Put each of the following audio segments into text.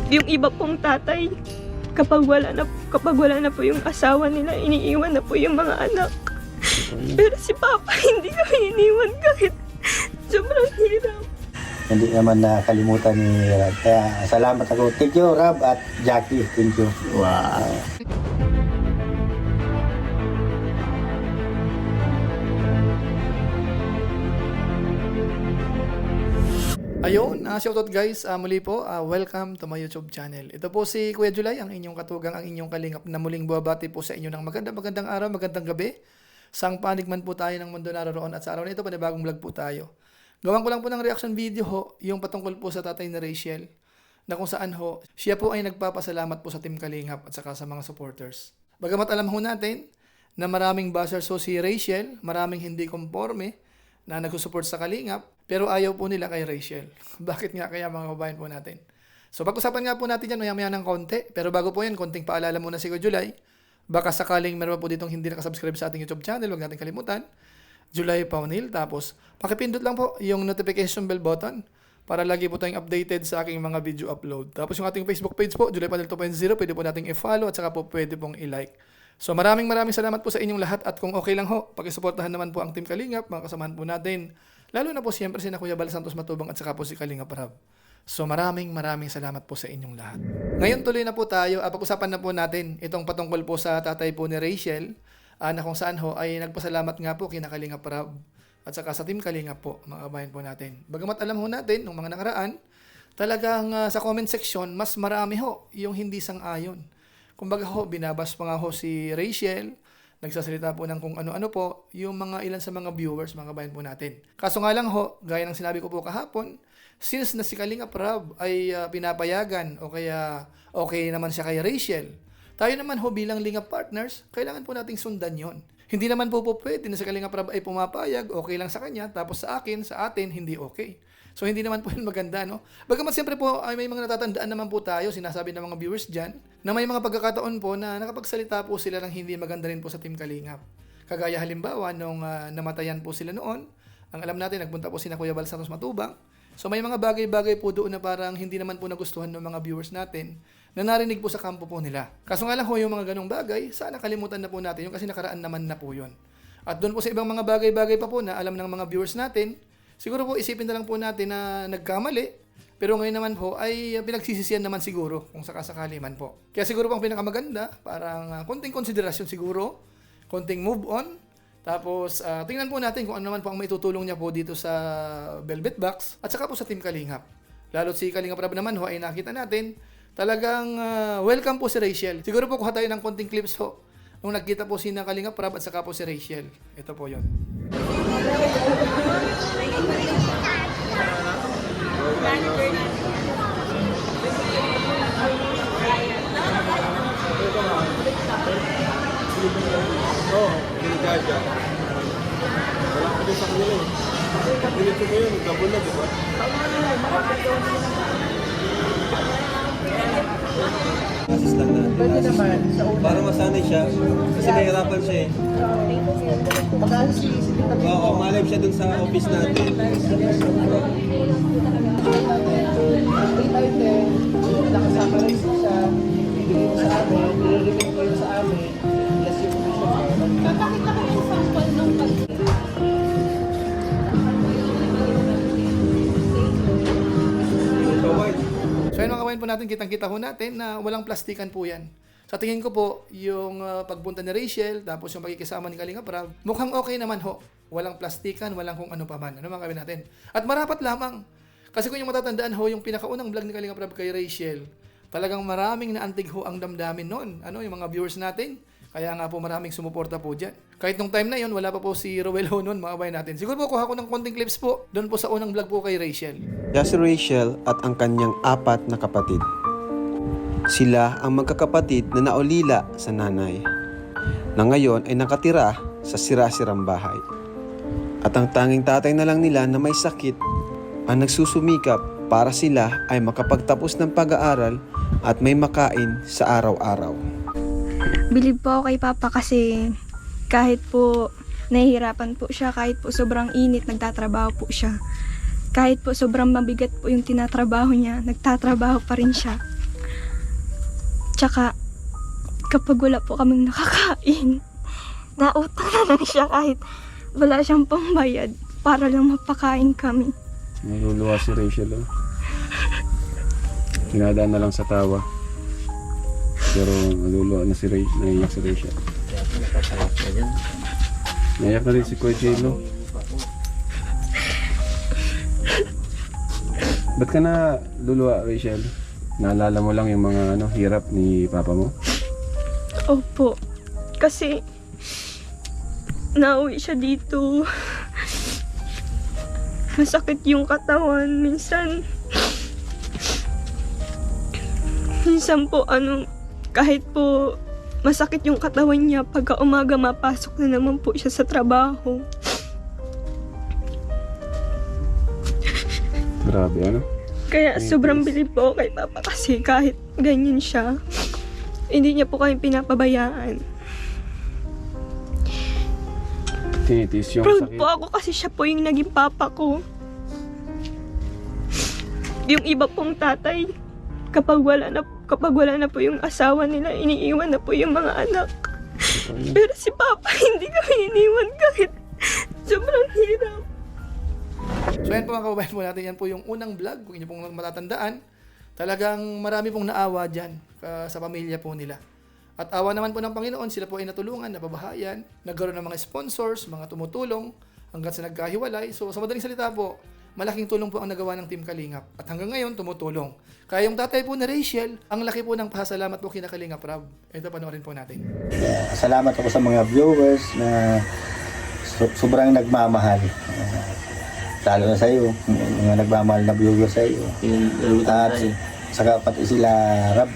Yung iba pong tatay, kapag wala na po yung asawa nila, iniiwan na po yung mga anak. Pero si Papa hindi kami iniwan kahit sobrang hirap. Hindi naman nakalimutan ni Rab. Kaya salamat ako. Thank you, Rab at Jackie. Thank you. Wow. Ayun, shoutout guys, muli po, welcome to my YouTube channel. Ito po si Kuya July, ang inyong katugang, ang inyong kalingap na muling buwabati po sa inyo ng magandang araw, magandang gabi. Sang panig man po tayo ng mundo naroon at sa araw na ito, panibagong vlog po tayo. Gawan ko lang po ng reaction video ho, yung patungkol po sa tatay ni Rachel, na kung saan ho, siya po ay nagpapasalamat po sa Team Kalingap at saka sa mga supporters. Bagamat alam ho natin na maraming bashers ho si Rachel, maraming hindi konforme na nagsusupport sa Kalingap, pero ayaw po nila kay Rachel. Bakit nga kaya mga kabayan po natin? So pag-usapan nga po natin yan maya-maya ng konti, pero bago po yan, konting paalala muna si Kuya July. Baka sakaling meron po ditong hindi nakasubscribe sa ating YouTube channel, huwag natin kalimutan. July Paunil, tapos pakipindot lang po yung notification bell button para lagi po tayong updated sa aking mga video upload. Tapos yung ating Facebook page po, July Paunil 2.0, pwede po nating i-follow at saka po pwede pong i-like. So maraming salamat po sa inyong lahat at kung okay lang ho, pakisuportahan naman po ang Team Kalingap, mga kasamahan po natin. Lalo na po siyempre si Kuya Bal Santos Matubang at saka po si Kalingap Rab. So maraming salamat po sa inyong lahat. Ngayon tuloy na po tayo, pag-usapan na po natin itong patungkol po sa tatay po ni Rachel, na kung saan ho ay nagpasalamat nga po kina Kalingap Rab at saka sa Team Kalingap po, mga kabayan po natin. Bagamat alam ho natin, nung mga nakaraan, talagang sa comment section, mas marami ho yung hindi sang-ayon. Kumbaga ho, binabas pa nga ho si Rachel, nagsasalita po ng kung ano-ano po, yung mga ilan sa mga viewers, mga kabayan po natin. Kaso nga lang ho, gaya ng sinabi ko po kahapon, since na si Kalingap Rab ay pinapayagan o kaya okay naman siya kay Rachel, tayo naman ho bilang Lingap partners, kailangan po nating sundan yon. Hindi naman po pwede na si Kalingap Rab ay pumapayag, okay lang sa kanya, tapos sa atin, hindi okay. So hindi naman po yun maganda, no? Bagamat siyempre po ay may mga natatandaan naman po tayo, sinasabi ng mga viewers dyan, na may mga pagkakataon po na nakapagsalita po sila ng hindi maganda rin po sa Team Kalingap. Kagaya halimbawa, nung namatayan po sila noon, ang alam natin, nagpunta po si Kuya Bal Santos Matubang. So may mga bagay-bagay po doon na parang hindi naman po nagustuhan ng mga viewers natin na narinig po sa kampo po nila. Kaso nga lang ho, yung mga ganong bagay, sana kalimutan na po natin yun kasi nakaraan naman na po yun. At doon po sa ibang mga bagay-bagay pa po na alam ng mga viewers natin, siguro po isipin na lang po natin na nagkamali, pero ngayon naman po ay pinagsisisihan naman siguro kung sakasakali man po. Kaya siguro po ang pinakamaganda, parang konting konsiderasyon siguro, konting move on, tapos tingnan po natin kung ano naman po ang maitutulong niya po dito sa Velvet Box at saka po sa Team Kalingap. Lalo't si Kalingap Rab naman ho ay nakita natin, talagang welcome po si Rachel. Siguro po kuha tayo ng konting clips ho nung nagkita po si Kalingap Rab at saka po si Rachel. Ito po yon. Oo, delikado. Wala ka din sa kanila eh. Ganito mo yun, gabulag, di ba? Assistant na. Pwede naman. Para masanay siya, kasi nahirapan siya eh. Oo, malay siya dun sa office natin. Nakasama rin siya. Bibigay mo sa amin. Nililimin ko yun sa amin. Plus yung Papakita ko yung sample nung So yun mga kabayan po natin, kitang-kita ho natin na walang plastikan po yan. Sa tingin ko po, yung pagpunta ni Rachel, tapos yung pagkikisama ni Kalingap Rab, mukhang okay naman ho. Walang plastikan, walang kung ano pa man. Ano mga kabayan natin? At marapat lamang. Kasi kung yung matatandaan ho, yung pinakaunang vlog ni Kalingap Rab kay Rachel, talagang maraming naantig ho ang damdamin noon. Ano, yung mga viewers natin. Kaya nga po maraming sumuporta po dyan. Kahit nung time na yon wala pa po si Rowel ho noon, mga kabayan natin. Siguro po kuha ko ng konting clips po, doon po sa unang vlog po kay Rachel. Si Rachel at ang kanyang 4 na kapatid. Sila ang magkakapatid na naulila sa nanay, na ngayon ay nakatira sa sira-sirang bahay. At ang tanging tatay na lang nila na may sakit ang nagsusumikap para sila ay makapagtapos ng pag-aaral at may makain sa araw-araw. Bilib po ako kay Papa kasi kahit po nahihirapan po siya, kahit po sobrang init, nagtatrabaho po siya. Kahit po sobrang mabigat po yung tinatrabaho niya, nagtatrabaho pa rin siya. Tsaka, kapag wala po kaming nakakain, nautang na lang siya kahit wala siyang pambayad para lang mapakain kami. Naluluwa si Rachel, oh. Kinadaan na lang sa tawa. Pero naluluwa na si Rachel, naiyak si Rachel. Naiyak na rin si Kuya J-Lo. Ba't ka na luluwa, Rachel? Naalala mo lang yung mga hirap ni Papa mo? Opo. Kasi, nauwi siya dito. Masakit yung katawan. Minsan po kahit po masakit yung katawan niya, pagka umaga mapasok na naman po siya sa trabaho. Grabe, ano? Kaya sobrang bilib po kay Papa kasi kahit ganyan siya, hindi niya po kami pinapabayaan. Tinitis yung Proud sakit. po ako kasi siya po yung naging papa ko. Yung iba pong tatay, kapag wala na po yung asawa nila, iniiwan na po yung mga anak. Pero si Papa, hindi kami iniwan kahit sobrang hirap. So yan po mga kababayan po natin, yan po yung unang vlog, kung inyo pong matatandaan. Talagang marami pong naawa dyan sa pamilya po nila. At awa naman po ng Panginoon, sila po ay natulungan, napabahayan, nagkaroon ng mga sponsors, mga tumutulong, hanggang sa nagkahiwalay. So sa madaling salita po, malaking tulong po ang nagawa ng Team Kalingap. At hanggang ngayon, tumutulong. Kaya yung tatay po na Rachel, ang laki po ng pasalamat po kina Kalingap Rob. Ito, panoorin po natin. Salamat ako sa mga viewers na sobrang nagmamahal. Lalo na sa iyo, mga nagmamahal na viewers sa iyo. At saka pati sila Rab,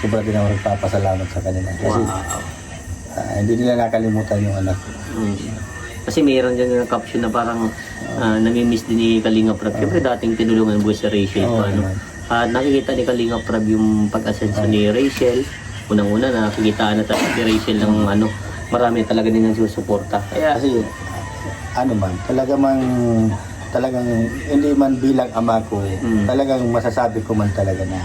sobrang din ako nagpapasalamat sa kanila. Kasi hindi nila nakalimutan yung anak. Kasi mayroon dyan yung caption na parang namimiss din ni Kalinga Prab. Siyempre dating tinulungan mo si Rachel pa, ano? At nakikita ni Kalinga Prab yung pag-asenso ni Rachel. Unang-una nakikita na talaga si Rachel ng marami talaga din ang susuporta. Kaya Kasi talagang hindi man bilang ama ko, talagang masasabi ko man talaga na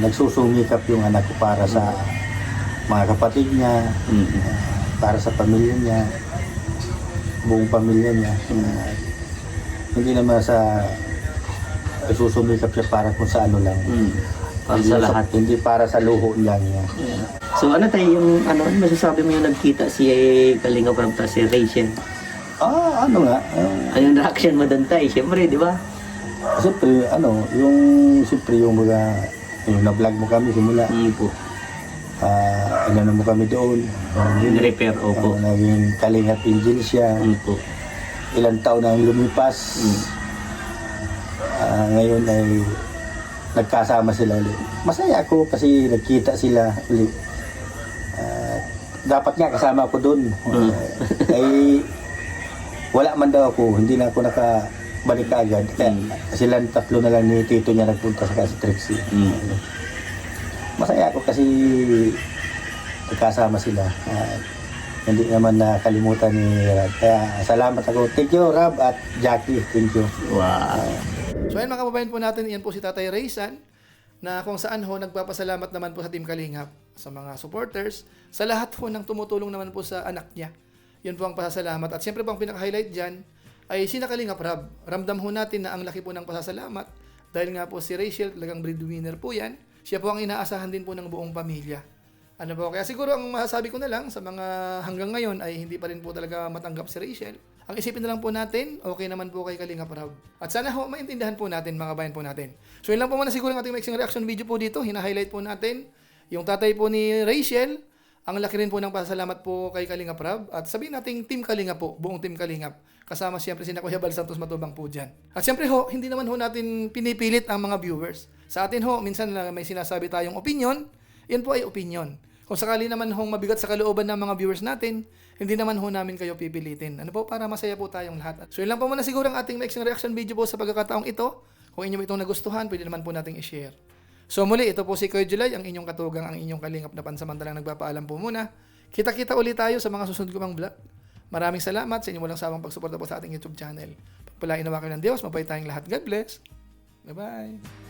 nagsusumikap yung anak ko para sa mga kapatid niya, para sa pamilya niya, buong pamilya niya. Hindi naman nagsusumikap siya para kung sa ano lang. para sa lahat. Hindi para sa luho lang niya. So ano tayo yung masasabi mo yung nagkita si Kalinga Prab at si Rachel? Ano nga? Anong reaction mo doon tayo? Siyempre, di ba? Siyempre, yung mga, yung na-vlog mo kami simula. Po. Inano mo kami doon. Repair, opo. Naging Kalingap Angel siya. Po. Ilang taon na lumipas. Ngayon ay nagkasama sila ulit. Masaya ako kasi nagkita sila ulit. Dapat nga kasama ako doon. Ay wala man daw ako, hindi na ako nakabalik agad. Kaya silang tatlo na lang ni Tito niya nagpunta sa kasi Trixie. Masaya ako kasi nagkasama sila. Hindi naman nakalimutan ni Rab. Kaya salamat ako. Thank you Rab at Jackie. Thank you. Wow. So ayan mga kababayan po natin, yan po si Tatay Raysan, na kung saan nagpapasalamat naman po sa Team Kalingap, sa mga supporters, sa lahat po ng tumutulong naman po sa anak niya. Yun po ang pasasalamat. At siyempre po ang pinaka-highlight dyan ay si Kalingap Rab. Ramdam ho natin na ang laki po ng pasasalamat dahil nga po si Rachel, talagang breadwinner po yan. Siya po ang inaasahan din po ng buong pamilya. Kaya siguro ang masasabi ko na lang sa mga hanggang ngayon ay hindi pa rin po talaga matanggap si Rachel. Ang isipin na lang po natin, okay naman po kay Kalingap Rab. At sana ho, maintindihan po natin, mga kabayan po natin. So yun lang po muna siguro ang ating mixing reaction video po dito. Hina-highlight po natin yung tatay po ni Rachel. Ang laki rin po ng pasalamat po kay Kalingap Rab. At sabihin natin Team Kalingap po, buong Team Kalingap. Kasama siyempre si Kuya Bal Santos Matubang po dyan. At siyempre ho, hindi naman ho natin pinipilit ang mga viewers. Sa atin ho, minsan may sinasabi tayong opinion, yan po ay opinion. Kung sakali naman ho mabigat sa kalooban ng mga viewers natin, hindi naman ho namin kayo pipilitin. Para masaya po tayong lahat. So yun lang po muna siguro ang ating mixing reaction video po sa pagkakataong ito. Kung inyo itong nagustuhan, pwede naman po nating i-share. So muli, ito po si Kuya July, ang inyong katugang, ang inyong kalingap na pansamantalang nagpapaalam po muna. Kita-kita ulit tayo sa mga susunod ko pang vlog. Maraming salamat sa inyong walang sawang pagsuporta po sa ating YouTube channel. Pagpalain nawa kayo ng Diyos, mabay tayong lahat. God bless. Bye-bye.